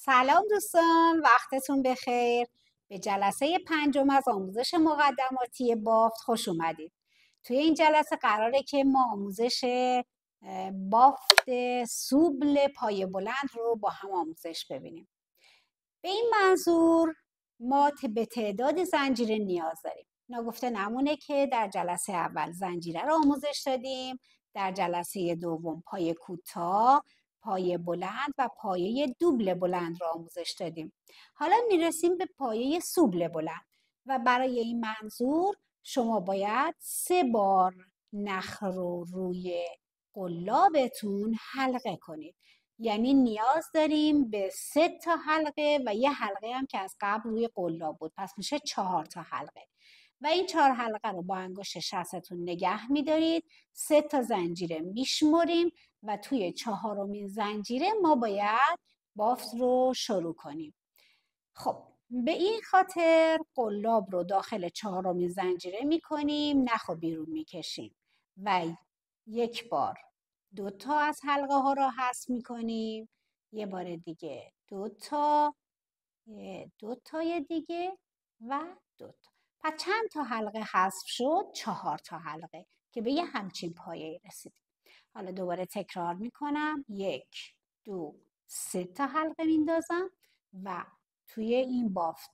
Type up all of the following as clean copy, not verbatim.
سلام دوستان، وقتتون بخیر. به جلسه پنجم از آموزش مقدماتی بافت خوش اومدید. توی این جلسه قراره که ما آموزش بافت سوبل پایه بلند رو با هم آموزش ببینیم. به این منظور ما به تعداد زنجیره نیاز داریم. ناگفته نمونه که در جلسه اول زنجیره رو آموزش دادیم، در جلسه دوم پایه کوتاه، پایه بلند و پایه دوبل بلند رو آموزش دادیم. حالا میرسیم به پایه سوبل بلند و برای این منظور شما باید 3 بار نخ رو روی قلابتون حلقه کنید. یعنی نیاز داریم به 3 تا حلقه و یه حلقه هم که از قبل روی قلاب بود، پس میشه 4 تا حلقه و این 4 حلقه رو با انگشت شستتون نگه میدارید. 3 تا زنجیره میشمریم و توی 4مین زنجیره ما باید بافت رو شروع کنیم. خب به این خاطر قلاب رو داخل 4مین زنجیره میکنیم، نخ رو بیرون میکشیم و 1 بار 2 تا از حلقه ها رو حذف میکنیم، یه بار دیگه 2 تا، 2 تای دیگه و 2 تا. پس چند تا حلقه حذف شد؟ 4 تا حلقه که به یه همچین پایه رسیدیم. حالا دوباره تکرار میکنم، 1 2 3 تا حلقه میندازم و توی این بافت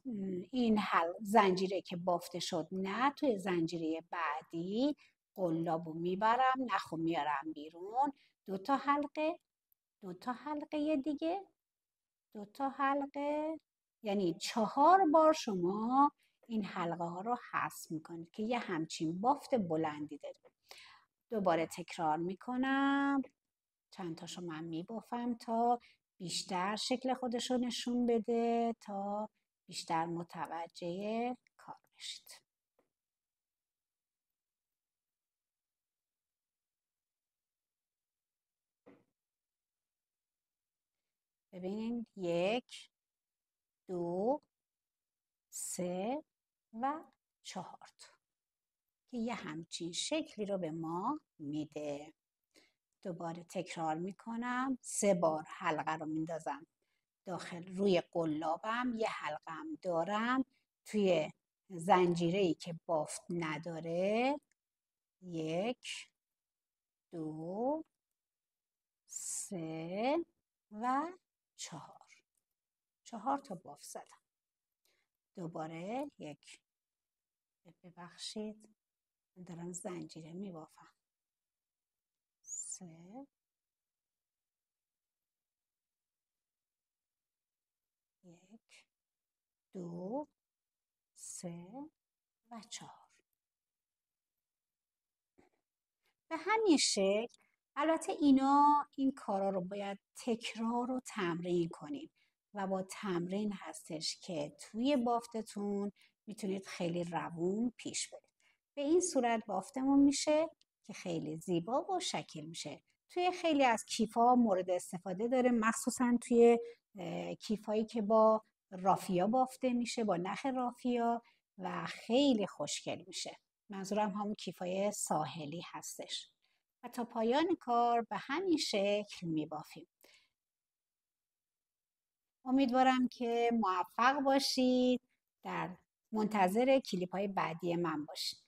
این زنجیره که بافته شد نه توی زنجیره بعدی قلابو میبرم، نخو میارم بیرون، 2 تا حلقه، 2 تا حلقه دیگه، 2 تا حلقه، یعنی 4 بار شما این حلقه ها رو حذف میکنید که یه همچین بافت بلندی داریم. دوباره تکرار میکنم، چند تاشو من میبافم تا بیشتر شکل خودش رو نشون بده، تا بیشتر متوجه کار بشید. ببینید 1 2 3 و 4 که یه همچین شکلی رو به ما میده. دوباره تکرار میکنم، 3 بار حلقه رو میندازم داخل روی قلابم، یه حلقه هم دارم توی زنجیره‌ای که بافت نداره. 1 2 3 و 4 تا بافت زدم. دوباره 1 ببخشید من دارم زنجیره میبافم، 3 1 2 3 و 4. به همین شکل البته این کارا رو باید تکرار و تمرین کنید و با تمرین هستش که توی بافتتون میتونید خیلی روون پیش برید. به این صورت بافتمون میشه که خیلی زیبا و شکل میشه. توی خیلی از کیف‌ها مورد استفاده داره، مخصوصا توی کیف‌هایی که با رافیا بافته میشه، با نخ رافیا و خیلی خوشگل میشه. منظورم همون کیفای ساحلی هستش و تا پایان کار به همین شکل میبافیم. امیدوارم که موفق باشید. در منتظر کلیپ های بعدی من باشید.